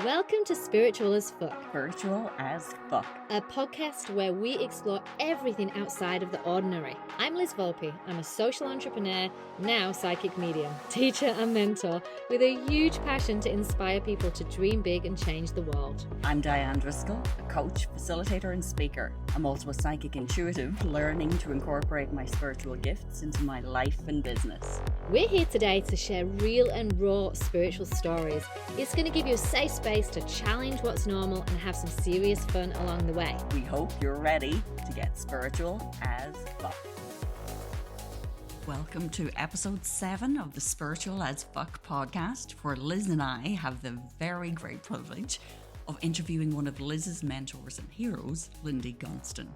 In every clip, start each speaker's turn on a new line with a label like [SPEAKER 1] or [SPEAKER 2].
[SPEAKER 1] Welcome to Spiritual as Fuck,
[SPEAKER 2] Spiritual as Fuck,
[SPEAKER 1] a podcast where we explore everything outside of the ordinary. I'm Liz Volpe. I'm a social entrepreneur, now psychic medium, teacher and mentor, with a huge passion to inspire people to dream big and change the world.
[SPEAKER 2] I'm Diane Driscoll, a coach, facilitator and speaker. I'm also a psychic intuitive, learning to incorporate my spiritual gifts into my life and business.
[SPEAKER 1] We're here today to share real and raw spiritual stories. It's going to give you a safe space to challenge what's normal and have some serious fun along the way.
[SPEAKER 2] We hope you're ready to get spiritual as fuck. Welcome to episode 7 of the Spiritual as Fuck podcast, where Liz and I have the very great privilege of interviewing one of Liz's mentors and heroes, Lindy Gunston.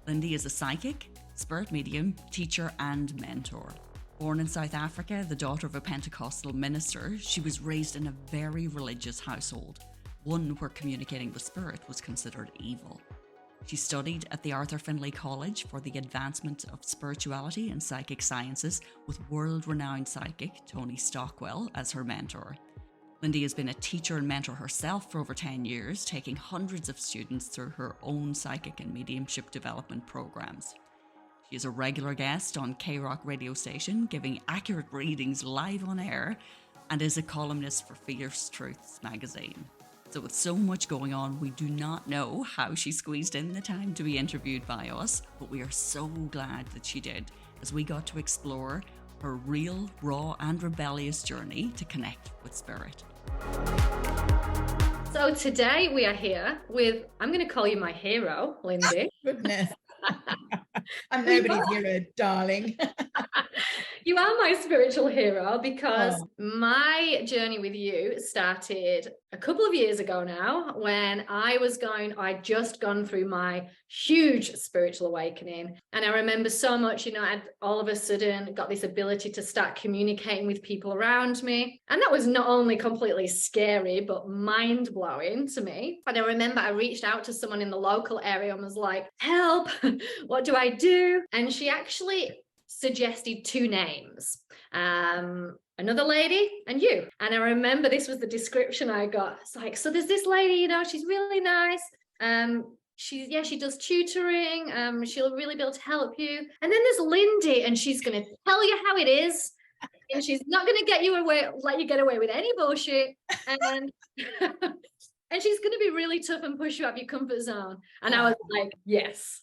[SPEAKER 2] Lindy is a psychic, spirit medium, teacher and mentor. Born in South Africa, the daughter of a Pentecostal minister, she was raised in a very religious household, one where communicating with spirit was considered evil. She studied at the Arthur Findlay College for the advancement of spirituality and psychic sciences, with world-renowned psychic Tony Stockwell as her mentor. Lindy has been a teacher and mentor herself for over 10 years, taking hundreds of students through her own psychic and mediumship development programs. She is a regular guest on K-Rock radio station, giving accurate readings live on air, and is a columnist for Fierce Truths magazine. So with so much going on, we do not know how she squeezed in the time to be interviewed by us, but we are so glad that she did, as we got to explore her real, raw and rebellious journey to connect with spirit.
[SPEAKER 1] So today we are here with, I'm going to call you my hero, Lindy.
[SPEAKER 3] Goodness. I'm nobody's hero, darling.
[SPEAKER 1] You are my spiritual hero because my journey with you started a couple of years ago now, when I'd just gone through my huge spiritual awakening. And I remember so much, I'd all of a sudden got this ability to start communicating with people around me. And that was not only completely scary, but mind blowing to me. And I remember I reached out to someone in the local area and was like, help, what do I do? And she actually suggested 2 names, another lady and you. And I remember this was the description I got. It's like, so there's this lady, she's really nice. She does tutoring. She'll really be able to help you. And then there's Lindy, and she's going to tell you how it is. And she's not going to let you get away with any bullshit. And and she's going to be really tough and push you out of your comfort zone. And I was like, yes.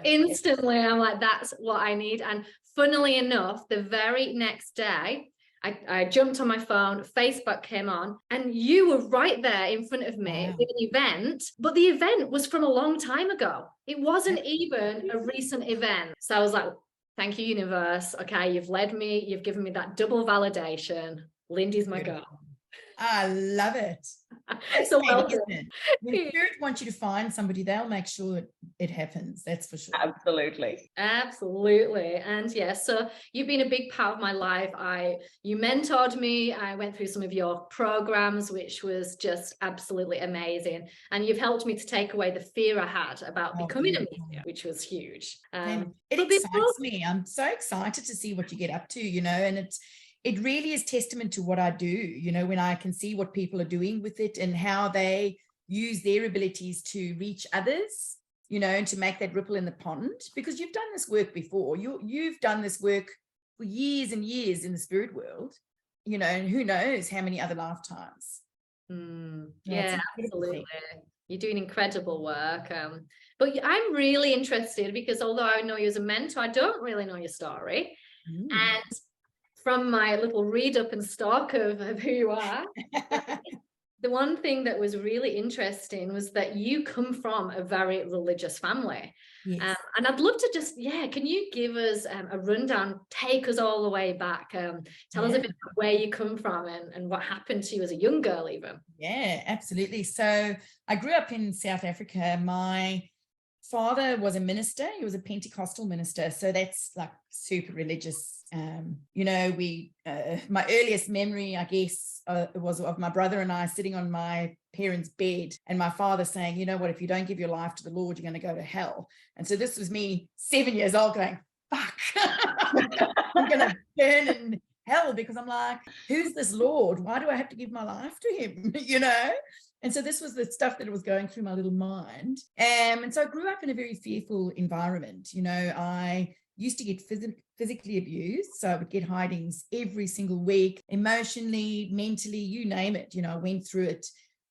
[SPEAKER 1] Instantly, I'm like, that's what I need. And funnily enough, the very next day, I jumped on my phone, Facebook came on, and you were right there in front of me with an event, but the event was from a long time ago. It wasn't even a recent event. So I was like, thank you, universe. Okay, you've led me. You've given me that double validation. Lindy's my girl.
[SPEAKER 3] I love it.
[SPEAKER 1] So well,
[SPEAKER 3] when spirit wants you to find somebody, they'll make sure it happens. That's for sure.
[SPEAKER 2] Absolutely.
[SPEAKER 1] And so you've been a big part of my life. You mentored me. I went through some of your programs, which was just absolutely amazing. And you've helped me to take away the fear I had about becoming a medium, which was huge.
[SPEAKER 3] It excites me. I'm so excited to see what you get up to, and it really is testament to what I do, when I can see what people are doing with it and how they use their abilities to reach others, and to make that ripple in the pond, because you've done this work before. You've done this work for years and years in the spirit world, and who knows how many other lifetimes.
[SPEAKER 1] Yeah, absolutely. You're doing incredible work. But I'm really interested, because although I know you as a mentor, I don't really know your story. And from my little read up and stalk of who you are, the one thing that was really interesting was that you come from a very religious family.
[SPEAKER 3] Yes.
[SPEAKER 1] And I'd love to just, can you give us a rundown, take us all the way back, tell us a bit about where you come from and what happened to you as a young girl even.
[SPEAKER 3] Yeah, absolutely. So I grew up in South Africa. My father was a minister. He was a Pentecostal minister. So that's like super religious. My earliest memory, I guess, was of my brother and I sitting on my parents' bed, and my father saying, you know what, if you don't give your life to the Lord, you're going to go to hell. And so this was me 7 years old going, fuck, I'm going to burn in hell, because I'm like, who's this Lord? Why do I have to give my life to him? You know? And so this was the stuff that was going through my little mind. And so I grew up in a very fearful environment. You know, I used to get physically abused. So I would get hidings every single week, emotionally, mentally, you name it. You know, I went through it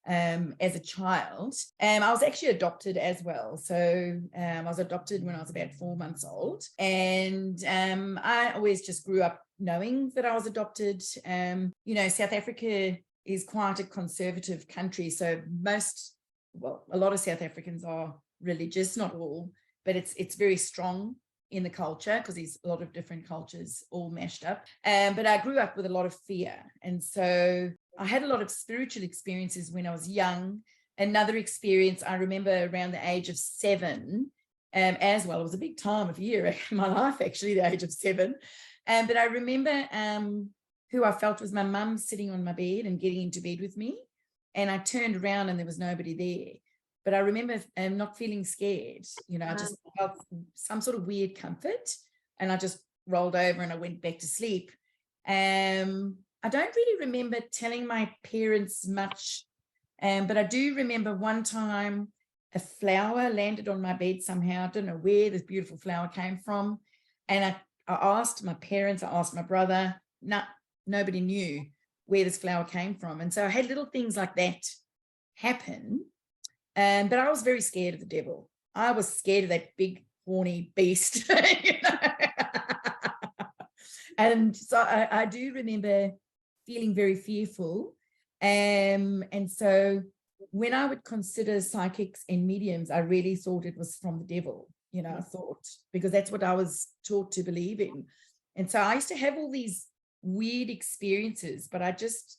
[SPEAKER 3] as a child. I was actually adopted as well. So I was adopted when I was about 4 months old. And I always just grew up knowing that I was adopted. You know, South Africa is quite a conservative country. So a lot of South Africans are religious, not all, but it's very strong in the culture because there's a lot of different cultures all mashed up. But I grew up with a lot of fear. And so I had a lot of spiritual experiences when I was young. Another experience I remember around the age of 7 as well. It was a big time of year in my life, actually, the age of 7. But I remember who I felt was my mum sitting on my bed and getting into bed with me. And I turned around and there was nobody there. But I remember not feeling scared. You know, I just felt some sort of weird comfort. And I just rolled over and I went back to sleep. I don't really remember telling my parents much, but I do remember one time a flower landed on my bed somehow. I don't know where this beautiful flower came from. And I asked my parents, I asked my brother, nobody knew where this flower came from. And so I had little things like that happen. But I was very scared of the devil. I was scared of that big, horny beast. You know? And so I do remember feeling very fearful. And so when I would consider psychics and mediums, I really thought it was from the devil, you know, I thought, because that's what I was taught to believe in. And so I used to have all these weird experiences, but I just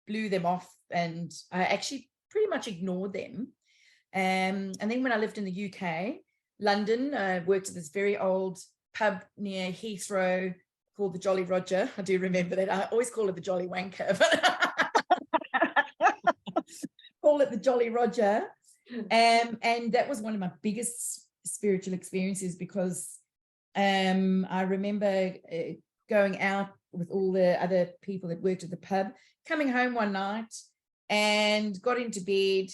[SPEAKER 3] blew them off and I actually pretty much ignored them. And then when I lived in the UK, London, I worked at this very old pub near Heathrow called the Jolly Roger. I do remember that. I always call it the Jolly Wanker, but call it the Jolly Roger. And that was one of my biggest spiritual experiences because I remember going out with all the other people that worked at the pub, coming home one night and got into bed,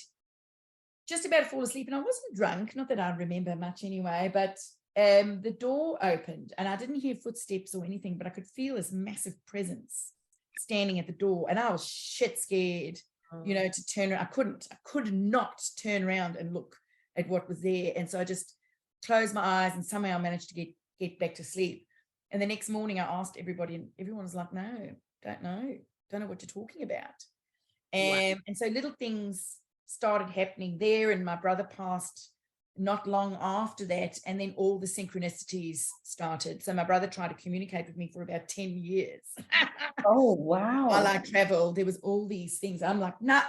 [SPEAKER 3] just about to fall asleep. And I wasn't drunk, not that I remember much anyway, but the door opened and I didn't hear footsteps or anything, but I could feel this massive presence standing at the door. And I was shit scared, you know, to turn around. I could not turn around and look at what was there. And so I just closed my eyes and somehow I managed to get back to sleep. And the next morning I asked everybody and everyone was like, no, don't know what you're talking about. And so little things started happening there, and my brother passed not long after that, and then all the synchronicities started. So my brother tried to communicate with me for about 10 years.
[SPEAKER 4] Oh, wow.
[SPEAKER 3] While I traveled, there was all these things. I'm like, nah,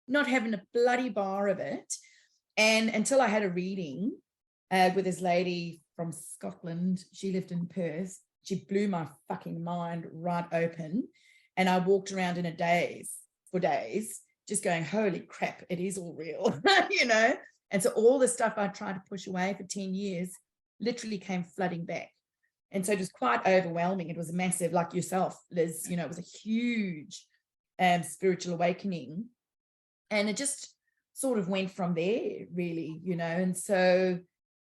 [SPEAKER 3] not having a bloody bar of it. And until I had a reading with this lady from Scotland, she lived in Perth. She blew my fucking mind right open. And I walked around in a daze for days, just going, holy crap, it is all real, you know? And so all the stuff I tried to push away for 10 years literally came flooding back. And so it was quite overwhelming. It was massive, like yourself, Liz, you know, it was a huge spiritual awakening. And it just sort of went from there, really, you know? And so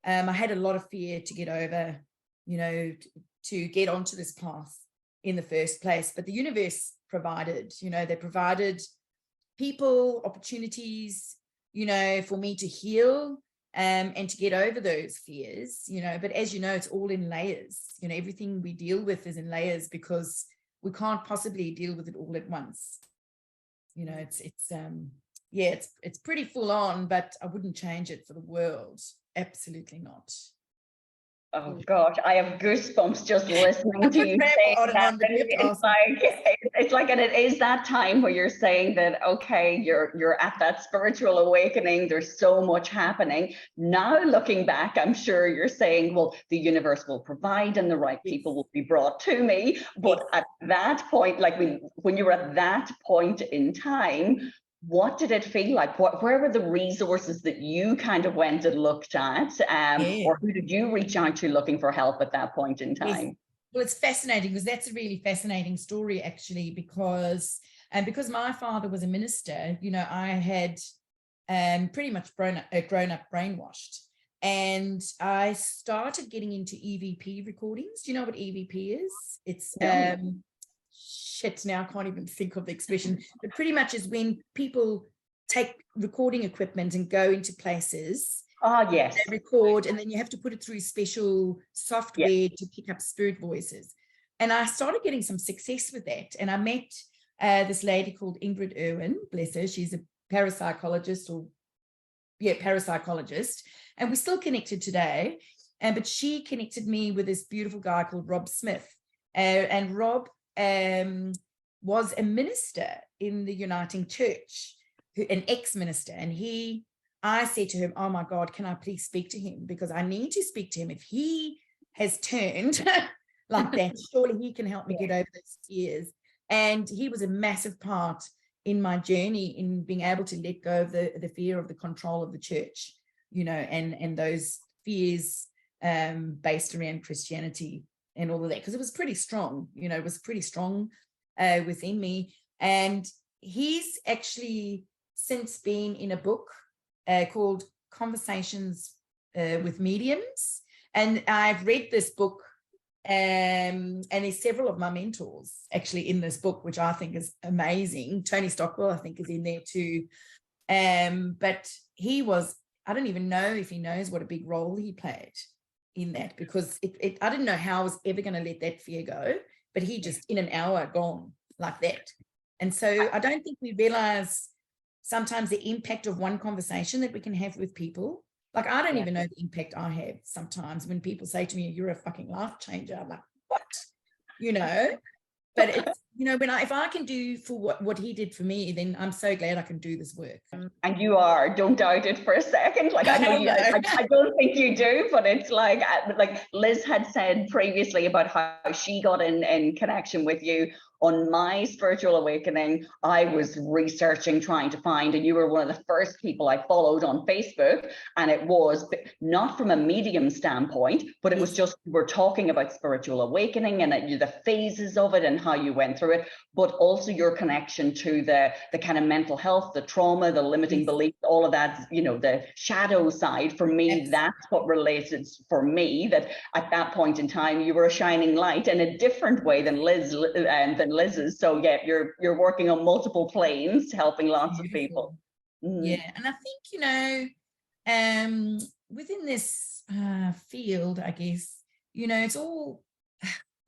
[SPEAKER 3] I had a lot of fear to get over, you know, to get onto this path in the first place. But the universe provided, you know, they provided people, opportunities, you know, for me to heal and to get over those fears, you know. But as you know, it's all in layers, you know, everything we deal with is in layers because we can't possibly deal with it all at once. You know, it's pretty full on, but I wouldn't change it for the world. Absolutely not.
[SPEAKER 4] Oh gosh, I have goosebumps just listening to you say that. It's like, and it is that time where you're saying that, okay, you're at that spiritual awakening. There's so much happening. Now looking back, I'm sure you're saying, well, the universe will provide and the right people will be brought to me. But at that point, like when you were at that point in time, what did it feel like? Where were the resources that you kind of went and looked at? Or who did you reach out to looking for help at that point in time?
[SPEAKER 3] Well, it's fascinating because that's a really fascinating story, actually, because my father was a minister, you know, I had pretty much grown up brainwashed. And I started getting into EVP recordings. Do you know what EVP is? It's shit, now I can't even think of the expression, but pretty much is when people take recording equipment and go into places.
[SPEAKER 4] Yes.
[SPEAKER 3] They record, and then you have to put it through special software to pick up spirit voices. And I started getting some success with that. And I met this lady called Ingrid Irwin, bless her. She's a parapsychologist, and we're still connected today. But she connected me with this beautiful guy called Rob Smith. And Rob was a minister in the Uniting Church, an ex-minister. And I said to him, oh my God, can I please speak to him? Because I need to speak to him. If he has turned like that, surely he can help me get over those fears. And he was a massive part in my journey in being able to let go of the fear of the control of the church, you know, and those fears based around Christianity and all of that, because it was pretty strong, you know, it was pretty strong within me. And he's actually since been in a book called Conversations with Mediums. And I've read this book, and there's several of my mentors actually in this book, which I think is amazing. Tony Stockwell, I think, is in there too. But he was, I don't even know if he knows what a big role he played in that, because I didn't know how I was ever going to let that fear go, but he just in an hour gone like that. And so I don't think we realize sometimes the impact of one conversation that we can have with people. Like, I don't even know the impact I have sometimes when people say to me, you're a fucking life changer. I'm like, what? You know, but it's, you know, if I can do for what he did for me, then I'm so glad I can do this work.
[SPEAKER 4] And you are, don't doubt it for a second. Like, I know you, I don't think you do, but it's like Liz had said previously about how she got in connection with you. On my spiritual awakening, I was researching, trying to find, and you were one of the first people I followed on Facebook. And it was not from a medium standpoint, but it was just, we were talking about spiritual awakening and the phases of it and how you went through it, but also your connection to the kind of mental health, the trauma, the limiting beliefs, all of that, you know, the shadow side. For me, that's what related for me, that at that point in time, you were a shining light in a different way than Liz's. So yeah, you're working on multiple planes, helping lots of people.
[SPEAKER 3] Yeah, and I think, you know, within this field, I guess, you know, it's all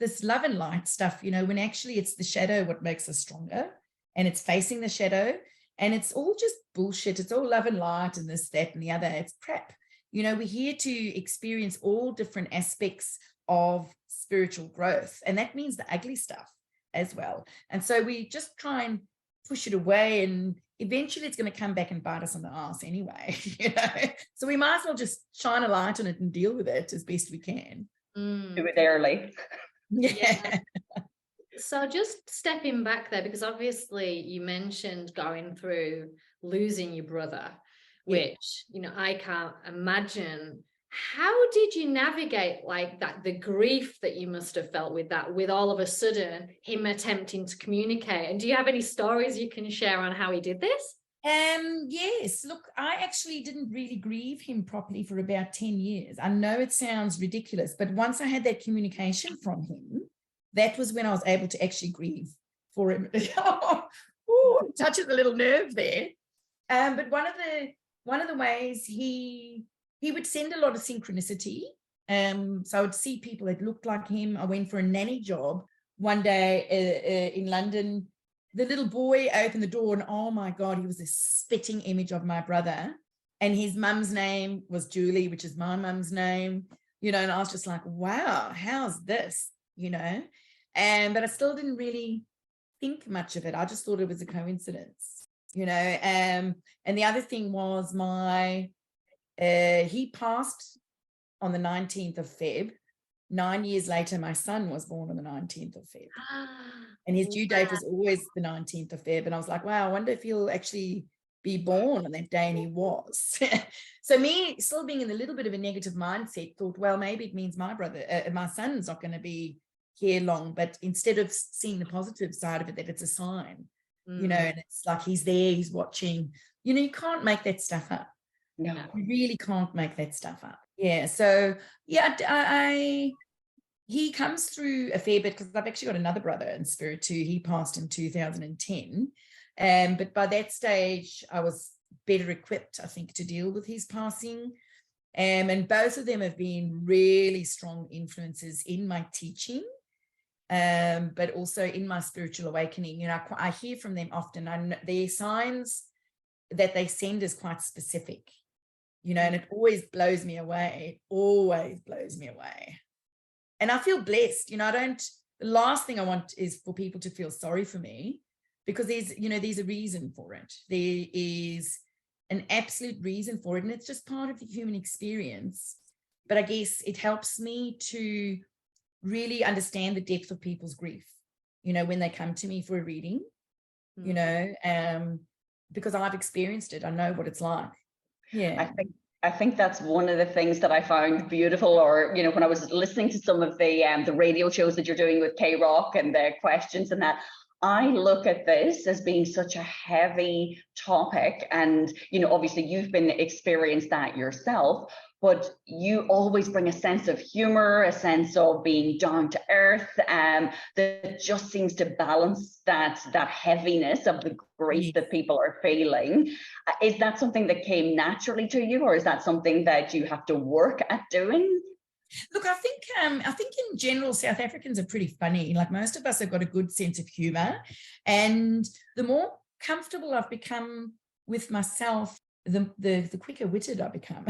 [SPEAKER 3] this love and light stuff, you know, when actually it's the shadow what makes us stronger, and it's facing the shadow, and it's all just bullshit. It's all love and light and this, that, and the other. It's crap. You know, we're here to experience all different aspects of spiritual growth, and that means the ugly stuff as well. And so we just try and push it away, and eventually it's going to come back and bite us on the ass anyway, you know. So we might as well just shine a light on it and deal with it as best we can.
[SPEAKER 4] Do it early.
[SPEAKER 3] Yeah.
[SPEAKER 1] So just stepping back there, because obviously you mentioned going through losing your brother, which, you know, I can't imagine. How did you navigate like that, the grief that you must have felt with that, with all of a sudden him attempting to communicate? And do you have any stories you can share on how he did this?
[SPEAKER 3] Yes, look, I actually didn't really grieve him properly for about 10 years. I know it sounds ridiculous, but once I had that communication from him, that was when I was able to actually grieve for him. Ooh, touches a little nerve there. But one of the ways he would send a lot of synchronicity. So I would see people that looked like him. I went for a nanny job one day in London. The little boy opened the door, and oh my God, he was a spitting image of my brother. And his mum's name was Julie, which is my mum's name, you know, and I was just like, wow, how's this, you know? But I still didn't really think much of it. I just thought it was a coincidence, you know? And the other thing was he passed on the 19th of Feb. 9 years later, my son was born on the 19th of Feb. And his due date was always the 19th of Feb. And I was like, wow, I wonder if he'll actually be born on that day. And he was. So me still being in a little bit of a negative mindset, thought, well, maybe it means my son's not going to be hair long, but instead of seeing the positive side of it, that it's a sign, you know, and it's like he's there, he's watching. You know, you can't make that stuff up.
[SPEAKER 4] No,
[SPEAKER 3] you really can't make that stuff up. Yeah. So yeah, he comes through a fair bit, because I've actually got another brother in spirit too. He passed in 2010. But by that stage, I was better equipped, I think, to deal with his passing. And both of them have been really strong influences in my teaching, but also in my spiritual awakening. You know, I hear from them often, and their signs that they send is quite specific, you know, and it always blows me away. It always blows me away. And I feel blessed. You know, the last thing I want is for people to feel sorry for me, because there's a reason for it. There is an absolute reason for it. And it's just part of the human experience. But I guess it helps me to really understand the depth of people's grief, you know, when they come to me for a reading, you know, because I've experienced it. I know what it's like. Yeah.
[SPEAKER 4] I think that's one of the things that I found beautiful, or, you know, when I was listening to some of the radio shows that you're doing with K-Rock and the questions and that, I look at this as being such a heavy topic. And, you know, obviously you've been experienced that yourself, but you always bring a sense of humor, a sense of being down to earth, that just seems to balance that heaviness of the grief that people are feeling. Is that something that came naturally to you, or is that something that you have to work at doing?
[SPEAKER 3] Look, I think in general, South Africans are pretty funny. Like, most of us have got a good sense of humor, and the more comfortable I've become with myself, the quicker witted I become.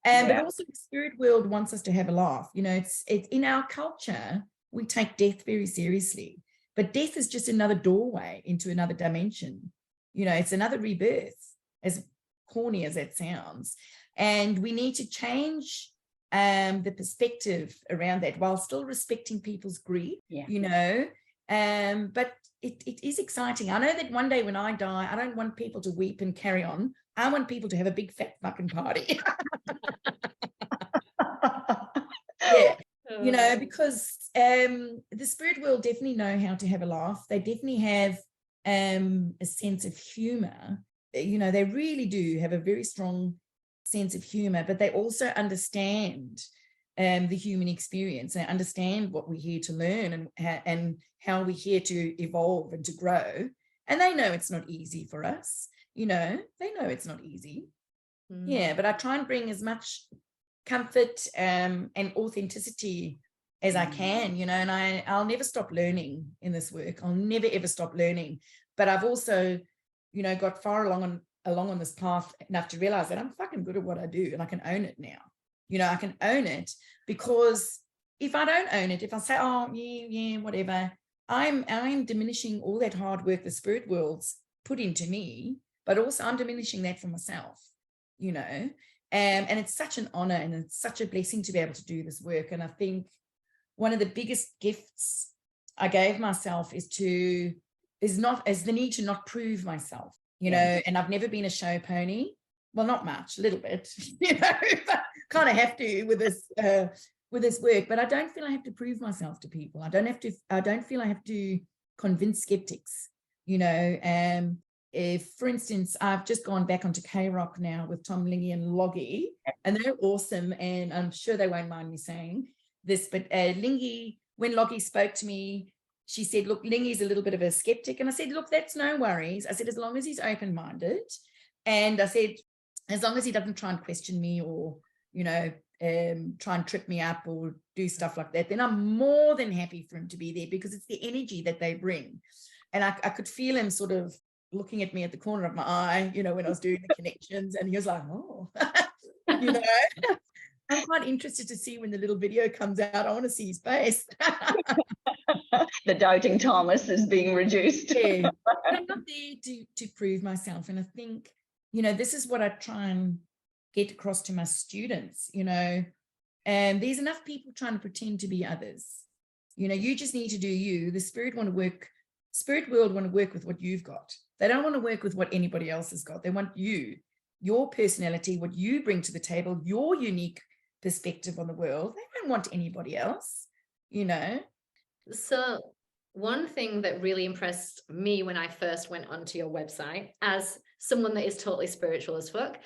[SPEAKER 3] But also the spirit world wants us to have a laugh. You know, it's in our culture, we take death very seriously, but death is just another doorway into another dimension. You know, it's another rebirth, as corny as that sounds. And we need to change the perspective around that, while still respecting people's grief, you know. But it is exciting. I know that one day when I die, I don't want people to weep and carry on. I want people to have a big fat fucking party. Yeah, you know, because the spirit world definitely know how to have a laugh. They definitely have a sense of humor. You know, they really do have a very strong sense of humor, but they also understand the human experience. They understand what we're here to learn, and how we're here to evolve and to grow. And they know it's not easy for us. You know, they know it's not easy. Yeah, but I try and bring as much comfort and authenticity as I can, you know, and I'll never stop learning in this work. I'll never, ever stop learning. But I've also, you know, got far along on this path enough to realize that I'm fucking good at what I do, and I can own it now. You know, I can own it, because if I don't own it, if I say, oh, yeah, whatever, I'm diminishing all that hard work the spirit world's put into me, but also I'm diminishing that for myself, you know. And it's such an honor and it's such a blessing to be able to do this work. And I think one of the biggest gifts I gave myself is the need to not prove myself, you know. And I've never been a show pony. Well, not much, a little bit, you know, but kind of have to with this work. But I don't feel I have to prove myself to people. I don't feel I have to convince skeptics, you know. If, for instance, I've just gone back onto K-Rock now with Tom Lingy and Loggy, and they're awesome, and I'm sure they won't mind me saying this, but Lingy, when Loggy spoke to me, she said, look, Lingy's a little bit of a skeptic. And I said, look, that's no worries. I said, as long as he's open-minded. And I said, as long as he doesn't try and question me, or, you know, try and trip me up or do stuff like that, then I'm more than happy for him to be there, because it's the energy that they bring. And I could feel him sort of looking at me at the corner of my eye, you know, when I was doing the connections, and he was like, oh, you know. I'm quite interested to see when the little video comes out. I want to see his face.
[SPEAKER 4] The doubting Thomas is being reduced.
[SPEAKER 3] Yeah. I'm not there to prove myself. And I think, you know, this is what I try and get across to my students, you know, and there's enough people trying to pretend to be others. You know, you just need to do you. The spirit world want to work with what you've got. They don't want to work with what anybody else has got. They want you, your personality, what you bring to the table, your unique perspective on the world. They don't want anybody else. you know.
[SPEAKER 1] So one thing that really impressed me when I first went onto your website, as someone that is totally spiritual as fuck,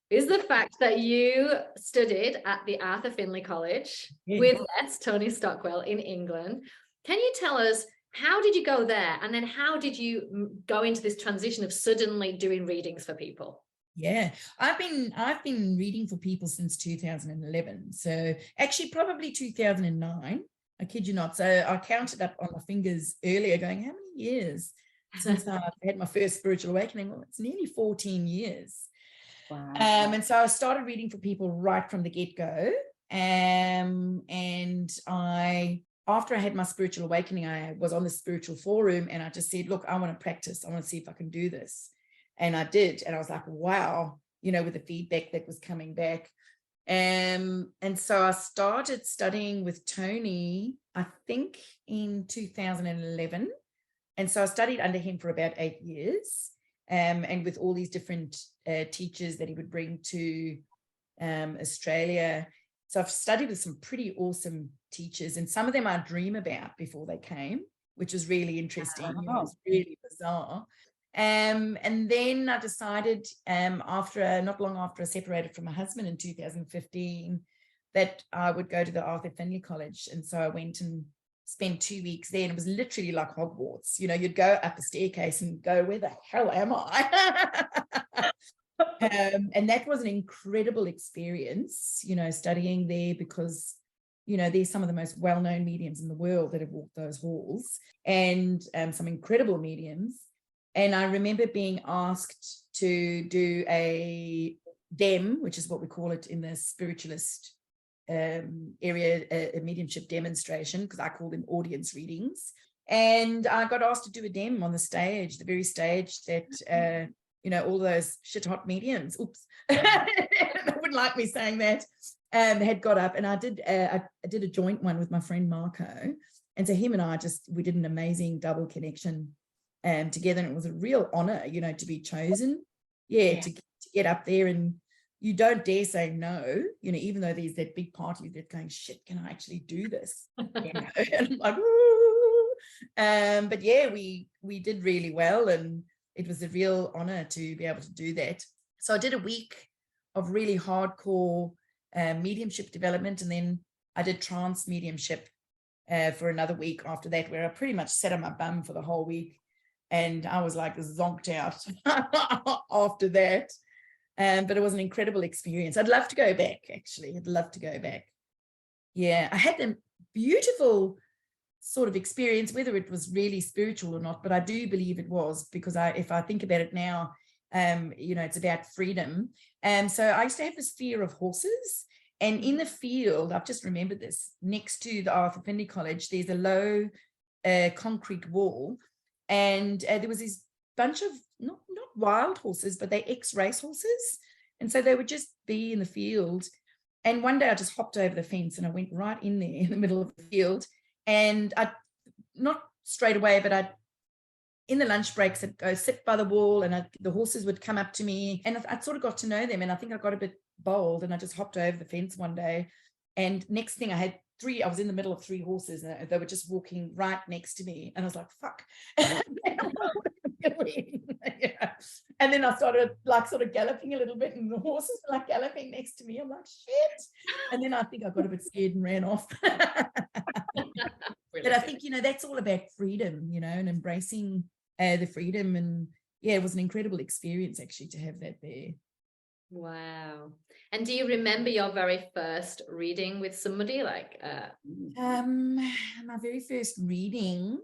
[SPEAKER 1] is the fact that you studied at the Arthur Findlay College with Tony Stockwell in England. Can you tell us, how did you go there? And then how did you go into this transition of suddenly doing readings for people?
[SPEAKER 3] Yeah, I've been reading for people since 2011. So actually probably 2009. I kid you not. So I counted up on my fingers earlier going, how many years since I've had my first spiritual awakening? Well, it's nearly 14 years.
[SPEAKER 4] Wow.
[SPEAKER 3] And so I started reading for people right from the get-go. And after I had my spiritual awakening, I was on the spiritual forum and I just said, look, I want to practice. I want to see if I can do this. And I did. And I was like, wow, you know, with the feedback that was coming back. And so I started studying with Tony, I think in 2011. And so I studied under him for about 8 years, and with all these different teachers that he would bring to Australia. So I've studied with some pretty awesome teachers, and some of them I dream about before they came, which is really interesting. You know, it was really bizarre. And then I decided not long after I separated from my husband in 2015 that I would go to the Arthur Findlay College. And so I went and spent 2 weeks there, and it was literally like Hogwarts. You know, you'd go up a staircase and go, where the hell am I? And that was an incredible experience, you know, studying there, because you know, there's some of the most well-known mediums in the world that have walked those halls, and some incredible mediums. And I remember being asked to do a DEM, which is what we call it in the spiritualist area, a mediumship demonstration, because I call them audience readings. And I got asked to do a DEM on the stage, the very stage that, you know, all those shit hot mediums, I wouldn't like me saying that, had got up. And I did a joint one with my friend Marco. And so him and I we did an amazing double connection together, and it was a real honor, you know, to be chosen, to get up there. And you don't dare say no, you know, even though there's that big party that's going, shit, can I actually do this? You know? And I'm like, woo. But yeah, we did really well, and it was a real honor to be able to do that. So I did a week of really hardcore mediumship development, and then I did trance mediumship for another week after that, where I pretty much sat on my bum for the whole week. And I was like zonked out after that. But it was an incredible experience. I'd love to go back, actually. I'd love to go back. Yeah, I had a beautiful sort of experience, whether it was really spiritual or not, but I do believe it was, because if I think about it now, you know, it's about freedom. So I used to have this fear of horses. And in the field, I've just remembered this, next to the Arthur Findlay College, there's a low concrete wall. And there was this bunch of not wild horses, but they ex-race horses. And so they would just be in the field. And one day I just hopped over the fence and I went right in there in the middle of the field. And I, not straight away, but in the lunch breaks, I'd go sit by the wall, and the horses would come up to me, and I sort of got to know them. And I think I got a bit bold, and I just hopped over the fence one day. And next thing I was in the middle of 3 horses, and they were just walking right next to me. And I was like, fuck. Yeah. And then I started like sort of galloping a little bit, and the horses were like galloping next to me. I'm like, shit. And then I think I got a bit scared and ran off. But I think, you know, that's all about freedom, you know, and embracing the freedom. And yeah, it was an incredible experience actually to have that there.
[SPEAKER 1] Wow. And do you remember your very first reading with somebody? Like
[SPEAKER 3] my very first reading,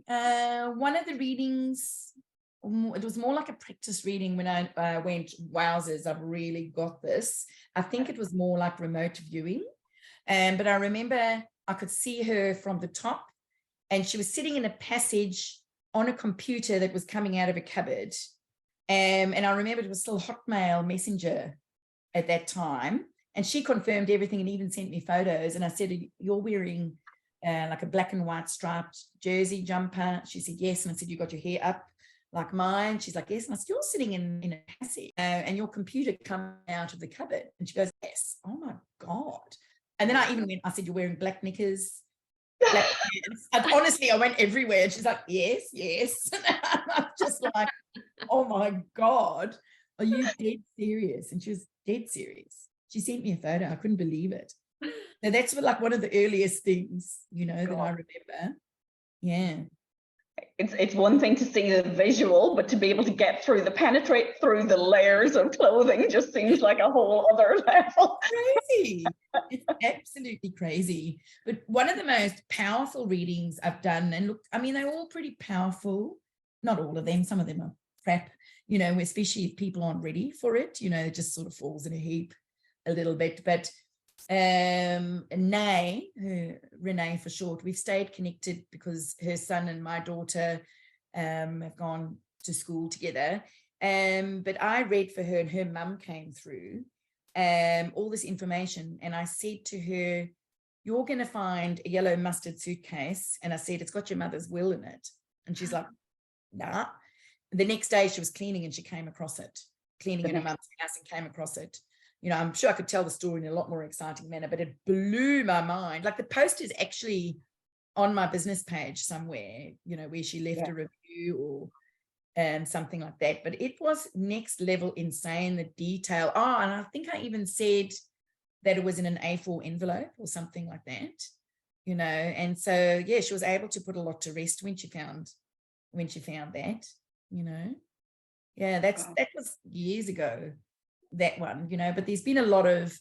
[SPEAKER 3] one of the readings, it was more like a practice reading when I went, wowzers, I've really got this. I think it was more like remote viewing. But I remember I could see her from the top, and she was sitting in a passage on a computer that was coming out of a cupboard. And I remember it was still Hotmail Messenger at that time. And she confirmed everything and even sent me photos. And I said, you're wearing like a black and white striped jersey jumper? She said, yes. And I said, you got your hair up like mine? She's like, yes. And I said, you're sitting in a passage and your computer come out of the cupboard. And she goes, yes. Oh my God. And then I said, you're wearing black knickers. Honestly, I went everywhere and she's like, yes. And I'm just like, oh my God, are you dead serious? And she was dead serious. She sent me a photo. I couldn't believe it. So that's like one of the earliest things, that I remember. Yeah.
[SPEAKER 4] It's one thing to see the visual, but to be able to penetrate through the layers of clothing just seems like a whole other level.
[SPEAKER 3] Crazy. It's absolutely crazy. But one of the most powerful readings I've done, and look, I mean, they're all pretty powerful. Not all of them. Some of them are crap, especially if people aren't ready for it, it just sort of falls in a heap a little bit. But Renee for short, we've stayed connected because her son and my daughter have gone to school together. But I read for her and her mum came through all this information, and I said to her, you're going to find a yellow mustard suitcase. And I said, it's got your mother's will in it. And she's like, nah. The next day she was cleaning and she came across it, cleaning in her mum's house and came across it. I'm sure I could tell the story in a lot more exciting manner, but it blew my mind. Like the post is actually on my business page somewhere, where she left a review or something like that. But it was next level insane, the detail. Oh, and I think I even said that it was in an A4 envelope or something like that, And so, yeah, she was able to put a lot to rest when she found that, Yeah, that was years ago. That one, but there's been a lot of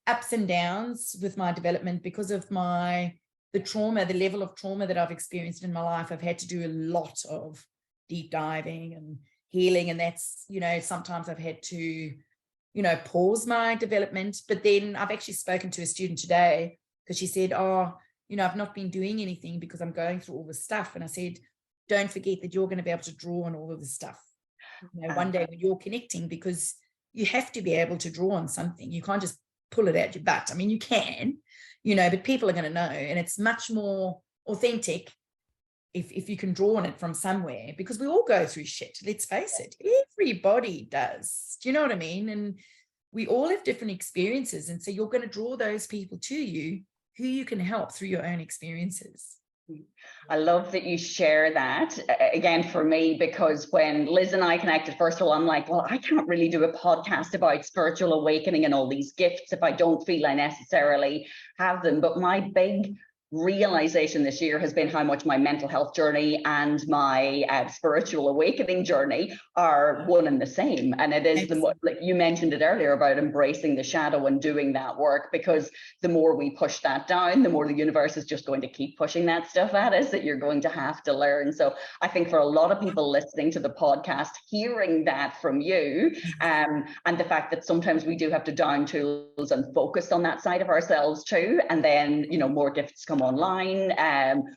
[SPEAKER 3] ups and downs with my development because of the trauma, the level of trauma that I've experienced in my life. I've had to do a lot of deep diving and healing, and that's, sometimes I've had to, pause my development. But then I've actually spoken to a student today because she said, oh, I've not been doing anything because I'm going through all this stuff. And I said, don't forget that you're going to be able to draw on all of this stuff, one day when you're connecting, because you have to be able to draw on something. You can't just pull it out your butt. I mean, you can, but people are going to know. And it's much more authentic if you can draw on it from somewhere, because we all go through shit. Let's face it. Everybody does. Do you know what I mean? And we all have different experiences. And so you're going to draw those people to you who you can help through your own experiences.
[SPEAKER 4] I love that you share that. Again, for me, because when Liz and I connected, first of all, I'm like, well, I can't really do a podcast about spiritual awakening and all these gifts if I don't feel I necessarily have them. But my big realization this year has been how much my mental health journey and my spiritual awakening journey are one and the same. And it is like you mentioned it earlier about embracing the shadow and doing that work, because the more we push that down, the more the universe is just going to keep pushing that stuff at us that you're going to have to learn. So I think for a lot of people listening to the podcast, hearing that from you, and the fact that sometimes we do have to down tools and focus on that side of ourselves too, and then more gifts come online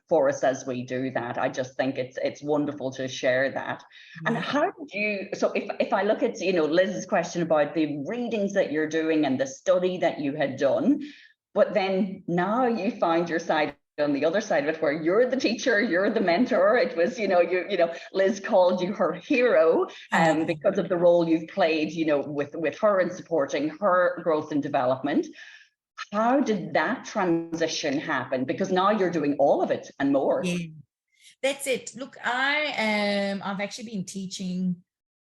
[SPEAKER 4] for us as we do that. I just think it's wonderful to share that. And how did you, so if I look at Liz's question about the readings that you're doing and the study that you had done, but then now you find your side on the other side of it, where you're the teacher, you're the mentor. It was Liz called you her hero because of the role you've played with her and supporting her growth and development. How did that transition happen? Because now you're doing all of it and more.
[SPEAKER 3] Yeah, that's it. Look, I've actually been teaching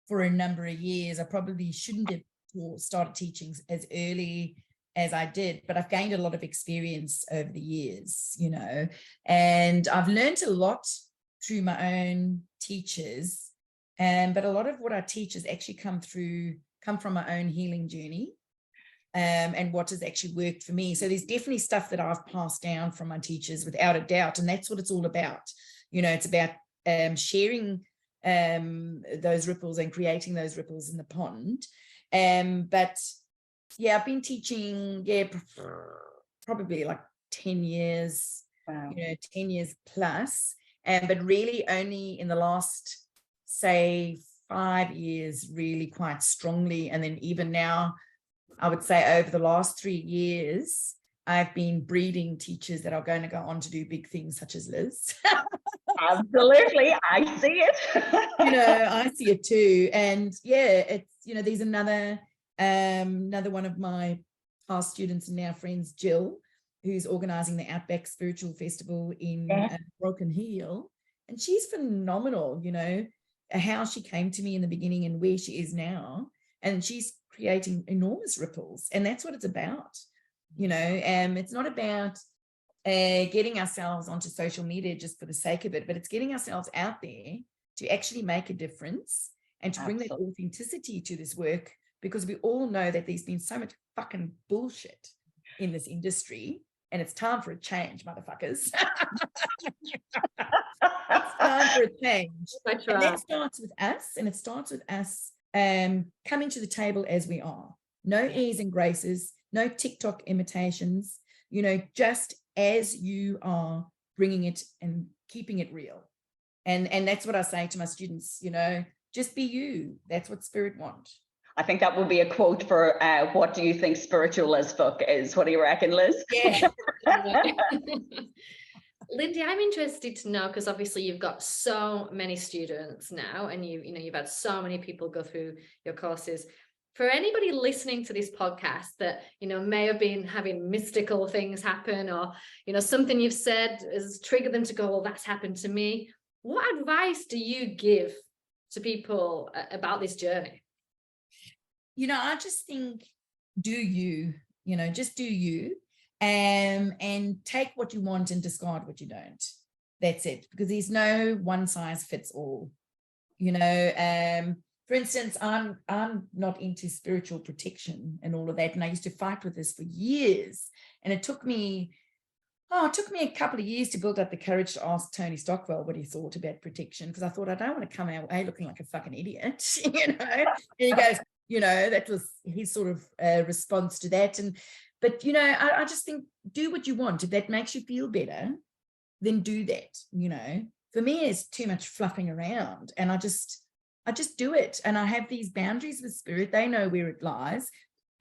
[SPEAKER 3] for a number of years. I probably shouldn't have started teaching as early as I did, but I've gained a lot of experience over the years, and I've learned a lot through my own teachers. But a lot of what I teach has actually come from my own healing journey. And what has actually worked for me. So there's definitely stuff that I've passed down from my teachers, without a doubt. And that's what it's all about. It's about sharing those ripples and creating those ripples in the pond. But yeah, I've been teaching, probably like 10 years,
[SPEAKER 4] wow.
[SPEAKER 3] 10 years plus. But really only in the last, say, 5 years, really quite strongly. And then even now, I would say over the last 3 years, I've been breeding teachers that are going to go on to do big things such as Liz.
[SPEAKER 4] Absolutely. I see it.
[SPEAKER 3] I see it too. And yeah, it's, there's another one of my past students and now friends, Jill, who's organizing the Outback Spiritual Festival in Broken Hill. And she's phenomenal, you know, how she came to me in the beginning and where she is now. And she's creating enormous ripples. And that's what it's about. You know, it's not about getting ourselves onto social media just for the sake of it, but it's getting ourselves out there to actually make a difference and to bring that authenticity to this work, because we all know that there's been so much fucking bullshit in this industry, and it's time for a change, motherfuckers. It's time for a change. And that starts with us, and it starts with us coming to the table as we are. No airs and graces, no TikTok imitations, you know, just as you are, bringing it and keeping it real. And that's what I say to my students, you know, just be you. That's what Spirit want.
[SPEAKER 4] I think that would be a quote for what do you think spiritual as fuck is? What do you reckon, Liz?
[SPEAKER 3] Yeah.
[SPEAKER 1] Lindy, I'm interested to know, because obviously you've got so many students now, and you've had so many people go through your courses. For anybody listening to this podcast that, you know, may have been having mystical things happen, or, you know, something you've said has triggered them to go, well, that's happened to me. What advice do you give to people about this journey?
[SPEAKER 3] You know, I just think, do you, you know, just do you, and take what you want and discard what you don't. That's it, because there's no one size fits all, you know. For instance, I'm not into spiritual protection and all of that. And I used to fight with this for years. And it took me a couple of years to build up the courage to ask Tony Stockwell what he thought about protection, because I thought, I don't want to come out looking like a fucking idiot, you know. And he goes, you know, that was his sort of response to that. But, you know, I just think, do what you want. If that makes you feel better, then do that, you know. For me, it's too much fluffing around, and I just do it. And I have these boundaries with Spirit. They know where it lies.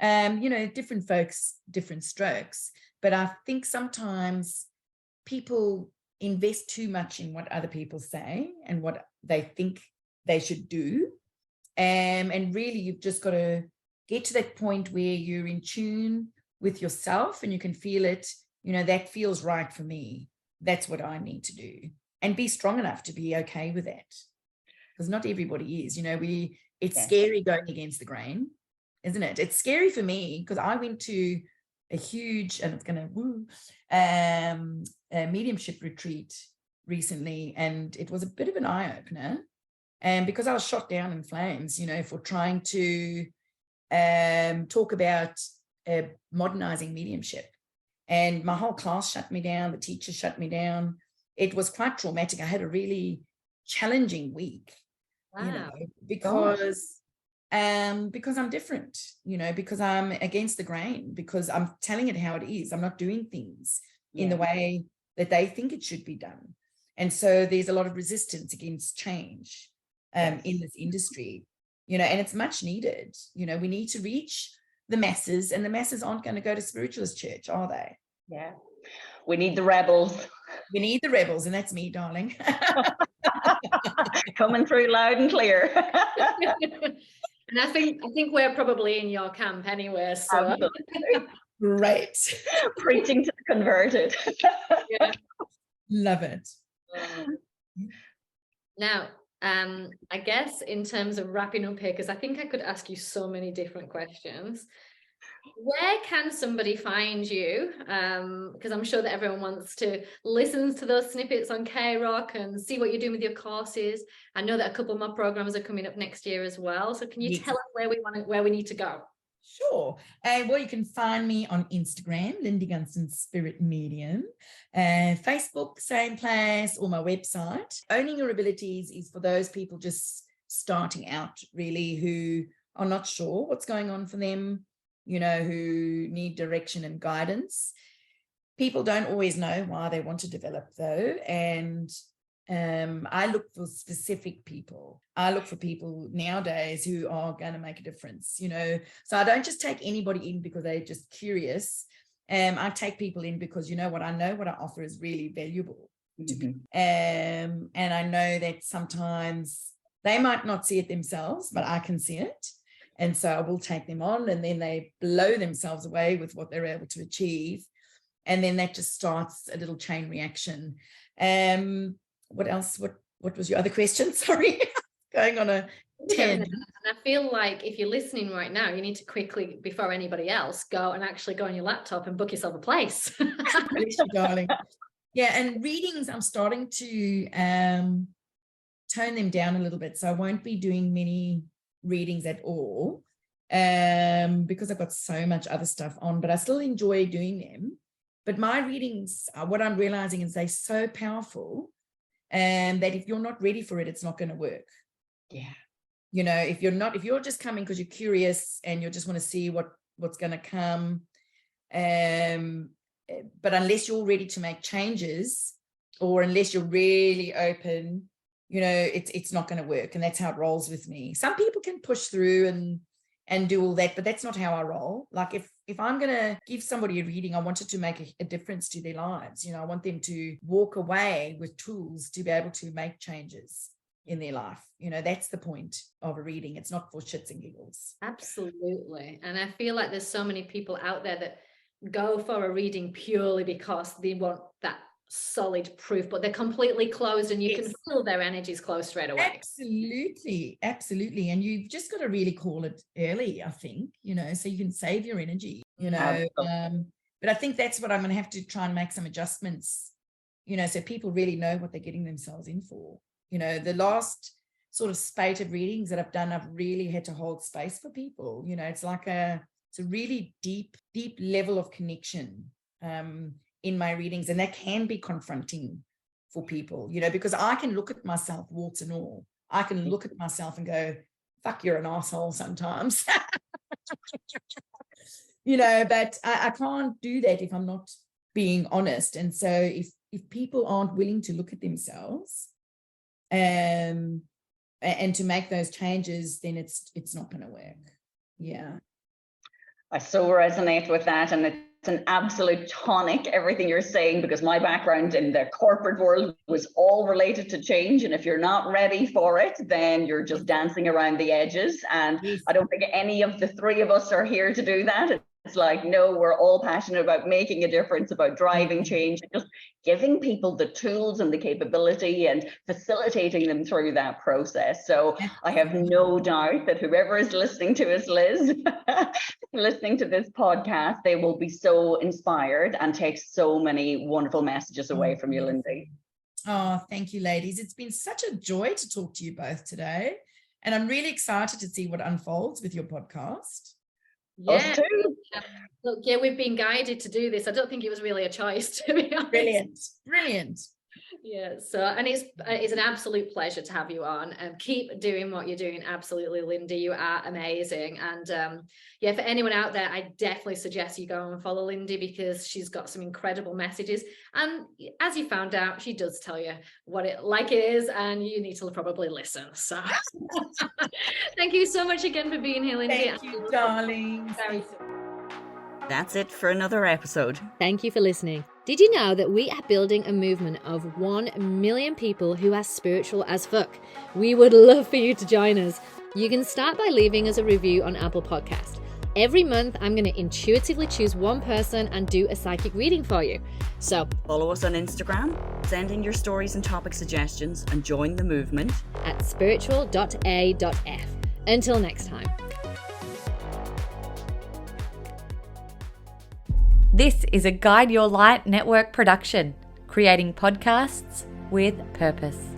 [SPEAKER 3] You know, different folks, different strokes. But I think sometimes people invest too much in what other people say and what they think they should do. And really, you've just got to get to that point where you're in tune with yourself and you can feel it, you know, that feels right for me. That's what I need to do. And be strong enough to be okay with that. Because not everybody is, you know, it's scary going against the grain, isn't it? It's scary for me because I went to a huge, and it's going to a mediumship retreat recently, and it was a bit of an eye-opener. And because I was shot down in flames, you know, for trying to talk about modernizing mediumship. And my whole class shut me down. The teacher shut me down. It was quite traumatic. I had a really challenging week. Wow. You know, because I'm different, you know, because I'm against the grain, because I'm telling it how it is. I'm not doing things in the way that they think it should be done. And so there's a lot of resistance against change in this industry, you know, and it's much needed. You know, we need to reach the masses, and the masses aren't going to go to spiritualist church, are they?
[SPEAKER 4] Yeah. We need the rebels.
[SPEAKER 3] We need the rebels, and that's me, darling.
[SPEAKER 4] Coming through loud and clear.
[SPEAKER 1] And I think we're probably in your camp anyway. So
[SPEAKER 3] great.
[SPEAKER 4] Preaching to the converted.
[SPEAKER 1] Yeah.
[SPEAKER 3] Love it.
[SPEAKER 1] Now, I guess in terms of wrapping up here, because I think I could ask you so many different questions. Where can somebody find you? Because I'm sure that everyone wants to listen to those snippets on K-Rock and see what you're doing with your courses. I know that a couple more programs are coming up next year as well. So can you tell us where we need to go?
[SPEAKER 3] Sure. Well, you can find me on Instagram, Lindy Gunston Spirit Medium, Facebook, same place, or my website. Owning Your Abilities is for those people just starting out, really, who are not sure what's going on for them, you know, who need direction and guidance. People don't always know why they want to develop, though, and I look for specific people. I look for people nowadays who are going to make a difference, you know. So I don't just take anybody in because they're just curious. I take people in because, you know what, I know what I offer is really valuable to people. And I know that sometimes they might not see it themselves, but I can see it. And so I will take them on, and then they blow themselves away with what they're able to achieve. And then that just starts a little chain reaction. What else? What was your other question? Sorry, going on a tangent.
[SPEAKER 1] And I feel like if you're listening right now, you need to quickly, before anybody else, go and actually go on your laptop and book yourself a place.
[SPEAKER 3] Bless you, darling. Yeah, and readings, I'm starting to tone them down a little bit. So I won't be doing many readings at all because I've got so much other stuff on, but I still enjoy doing them. But my readings, what I'm realizing is they're so powerful that if you're not ready for it, it's not going to work.
[SPEAKER 4] Yeah.
[SPEAKER 3] You know, if you're just coming because you're curious and you just want to see what's going to come. But unless you're ready to make changes, or unless you're really open, you know, it's not going to work. And that's how it rolls with me. Some people can push through and do all that, but that's not how I roll. Like if I'm going to give somebody a reading, I want it to make a difference to their lives. You know, I want them to walk away with tools to be able to make changes in their life. You know, that's the point of a reading. It's not for shits and giggles.
[SPEAKER 1] Absolutely. And I feel like there's so many people out there that go for a reading purely because they want that solid proof, but they're completely closed, and you can feel their energies close straight away.
[SPEAKER 3] Absolutely. And you've just got to really call it early, I think, you know, so you can save your energy, you know. But I think that's what I'm going to have to try and make some adjustments, you know, so people really know what they're getting themselves in for. You know, the last sort of spate of readings that I've done, I've really had to hold space for people. You know, it's like it's a really deep level of connection in my readings. And that can be confronting for people, you know, because I can look at myself, warts and all. I can look at myself and go, fuck, you're an asshole sometimes. You know, but I can't do that if I'm not being honest. And so if people aren't willing to look at themselves and to make those changes, then it's not going to work. Yeah.
[SPEAKER 4] I so resonate with that, and it's an absolute tonic, everything you're saying, because my background in the corporate world was all related to change, and if you're not ready for it, then you're just dancing around the edges. And I don't think any of the three of us are here to do that. It's like, no, we're all passionate about making a difference, about driving change, and just giving people the tools and the capability and facilitating them through that process. So I have no doubt that whoever is listening to us, Liz, listening to this podcast, they will be so inspired and take so many wonderful messages away from you, Lindy.
[SPEAKER 3] Oh, thank you, ladies. It's been such a joy to talk to you both today. And I'm really excited to see what unfolds with your podcast.
[SPEAKER 1] Yeah. Look, yeah, we've been guided to do this. I don't think it was really a choice, to be honest.
[SPEAKER 3] Brilliant.
[SPEAKER 1] Yeah, so, and it's an absolute pleasure to have you on, and keep doing what you're doing. Absolutely, Lindy, you are amazing. And yeah, for anyone out there, I definitely suggest you go and follow Lindy, because she's got some incredible messages, and as you found out, she does tell you what it is, and you need to probably listen. So thank you so much again for being here, Lindy.
[SPEAKER 3] Thank you, darling.
[SPEAKER 2] That's it for another episode.
[SPEAKER 1] Thank you for listening. Did you know that we are building a movement of 1 million people who are spiritual as fuck? We would love for you to join us. You can start by leaving us a review on Apple Podcast. Every month, I'm going to intuitively choose one person and do a psychic reading for you. So
[SPEAKER 2] follow us on Instagram, send in your stories and topic suggestions, and join the movement
[SPEAKER 1] at spiritual.a.f. Until next time.
[SPEAKER 5] This is a Guide Your Light Network production, creating podcasts with purpose.